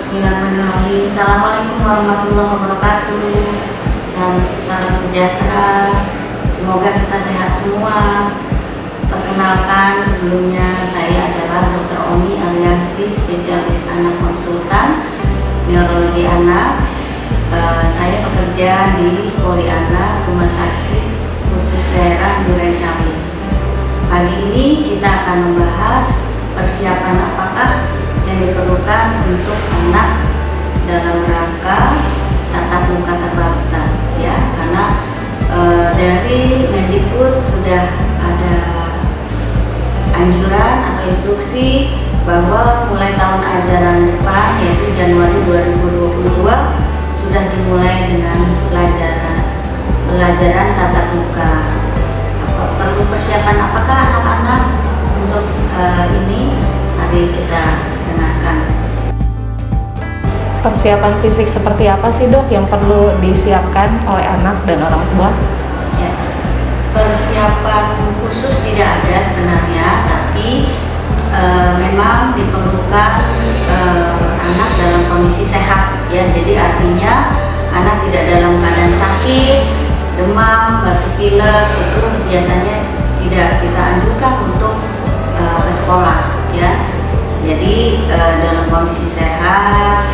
Bismillahirrahmanirrahim. Assalamualaikum warahmatullahi wabarakatuh. Salam sejahtera. Semoga kita sehat semua. Perkenalkan, sebelumnya saya adalah Dr. Omi Aliansi, spesialis anak konsultan neurologi anak. Saya bekerja di Poli Anak Rumah Sakit Khusus Daerah Durensawit. Pagi ini kita akan membahas persiapan apakah yang diperlukan untuk anak dalam rangka tatap muka terbatas, ya, karena dari Mendikbud sudah ada anjuran atau instruksi bahwa mulai tahun ajaran depan, yaitu Januari 2022, sudah dimulai dengan pelajaran tatap muka. Perlu persiapan apakah anak-anak untuk ini? Mari kita dengarkan. Persiapan fisik seperti apa sih, Dok, yang perlu disiapkan oleh anak dan orang tua? Ya, persiapan khusus tidak ada sebenarnya, tapi memang diperlukan anak dalam kondisi sehat, ya. Jadi artinya anak tidak dalam keadaan sakit, demam, batuk pilek, itu biasanya tidak kita anjurkan untuk ke sekolah, ya. Jadi dalam kondisi sehat,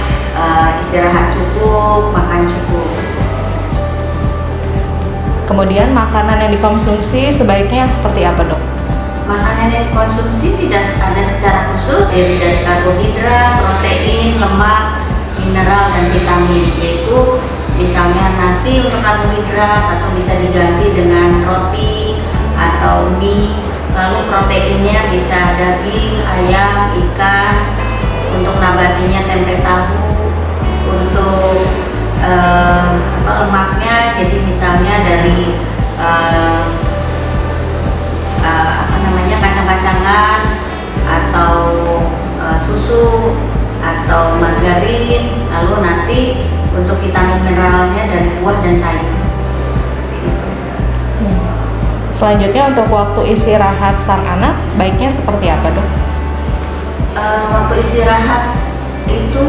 istirahat cukup, makan cukup. Kemudian makanan yang dikonsumsi sebaiknya seperti apa, Dok? Makanan yang dikonsumsi tidak ada secara khusus, dari karbohidrat, protein, lemak, mineral, dan vitamin, yaitu misalnya nasi untuk karbohidrat atau bisa diganti dengan roti atau mie. Lalu proteinnya bisa daging, ayam, ikan. Untuk nabatinya tempe tahu. Untuk lemaknya, jadi misalnya dari kacang-kacangan atau susu atau margarin. Lalu nanti untuk vitamin mineralnya dari buah dan sayur. Selanjutnya, untuk waktu istirahat sang anak baiknya seperti apa, Dok? Waktu istirahat itu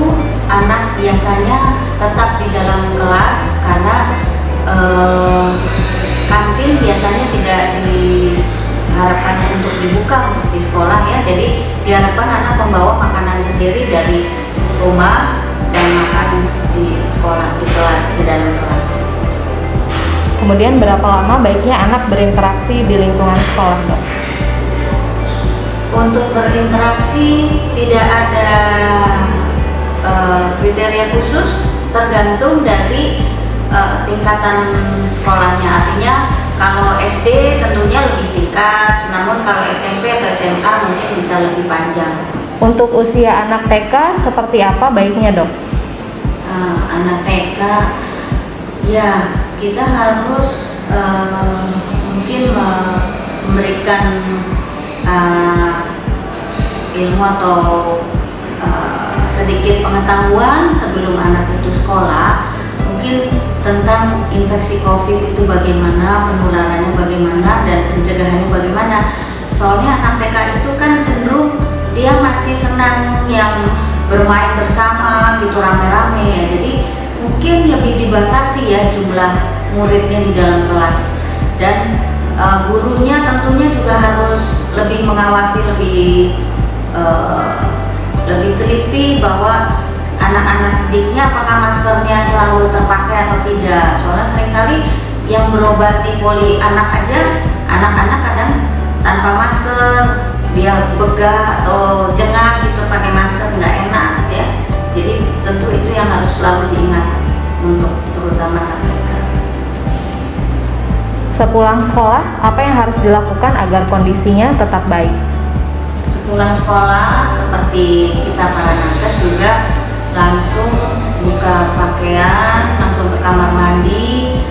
anak biasanya tetap di dalam kelas, karena kantin biasanya tidak diharapkan untuk dibuka di sekolah, ya. Jadi diharapkan anak membawa makanan sendiri dari rumah dan makan di sekolah, di kelas, di dalam kelas. Kemudian berapa lama baiknya anak berinteraksi di lingkungan sekolah, Dok? Untuk berinteraksi tidak ada kriteria khusus, tergantung dari tingkatan sekolahnya. Artinya kalau SD tentunya lebih singkat, namun kalau SMP atau SMA mungkin bisa lebih panjang. Untuk usia anak TK seperti apa baiknya, Dok? Anak TK, ya, kita harus mungkin memberikan ilmu atau sedikit pengetahuan sebelum anak itu sekolah, mungkin tentang infeksi COVID itu bagaimana, penularannya bagaimana, dan pencegahannya bagaimana. Soalnya anak TK itu kan cenderung dia masih senang yang bermain bersama gitu, rame-rame, ya. Jadi mungkin lebih dibatasi, ya, jumlah muridnya di dalam kelas, dan gurunya tentunya juga harus lebih mengawasi, lebih teliti bahwa anak-anak didiknya apakah maskernya selalu terpakai atau tidak. Soalnya seringkali yang berobati poli anak aja, anak-anak kadang tanpa masker, dia begah atau jengah gitu pakai masker, nggak enak, ya. Jadi tentu itu yang harus selalu diingat untuk terutama anak mereka. Sepulang sekolah, apa yang harus dilakukan agar kondisinya tetap baik? Sepulang sekolah, seperti kita para nakes juga langsung buka pakaian, langsung ke kamar mandi,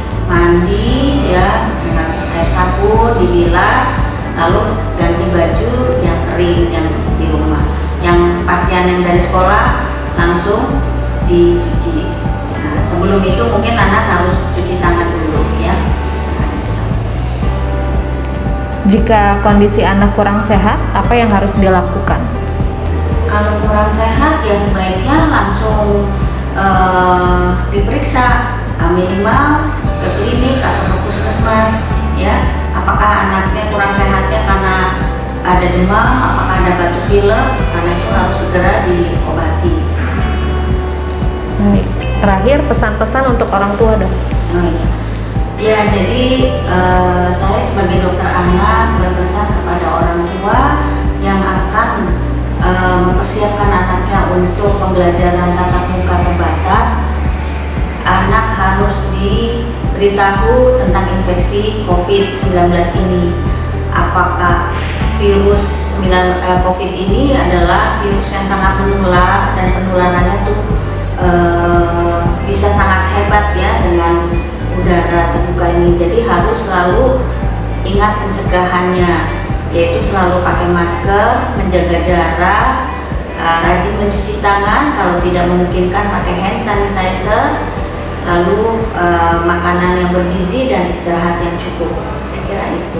ya, dengan air sabun, dibilas, lalu ganti baju yang kering yang di rumah. Yang pakaian yang dari sekolah langsung dicuci. Nah, sebelum itu mungkin anak harus cuci tangan dulu, ya. Jika kondisi anak kurang sehat, apa yang harus dilakukan? Kalau kurang sehat, ya sebaiknya langsung diperiksa minimal ke klinik atau ke puskesmas ya, apakah anaknya kurang sehatnya karena ada demam, apakah ada batuk pilek, karena itu harus segera diobati. Baik. Terakhir, pesan-pesan untuk orang tua dong. Oh iya. Ya, jadi saya sebagai dokter anak berpesan kepada orang tua yang akan mempersiapkan anaknya untuk pembelajaran tatap muka terbatas. Anak harus diberitahu tentang infeksi COVID-19 ini. Apakah virus COVID ini adalah virus yang sangat menular dan penularannya tuh bisa sangat hebat ya dengan udara terbuka ini. Jadi harus selalu ingat pencegahannya, yaitu selalu pakai masker, menjaga jarak, rajin mencuci tangan, kalau tidak memungkinkan pakai hand sanitizer, lalu makanan yang bergizi dan istirahat yang cukup. Saya kira itu.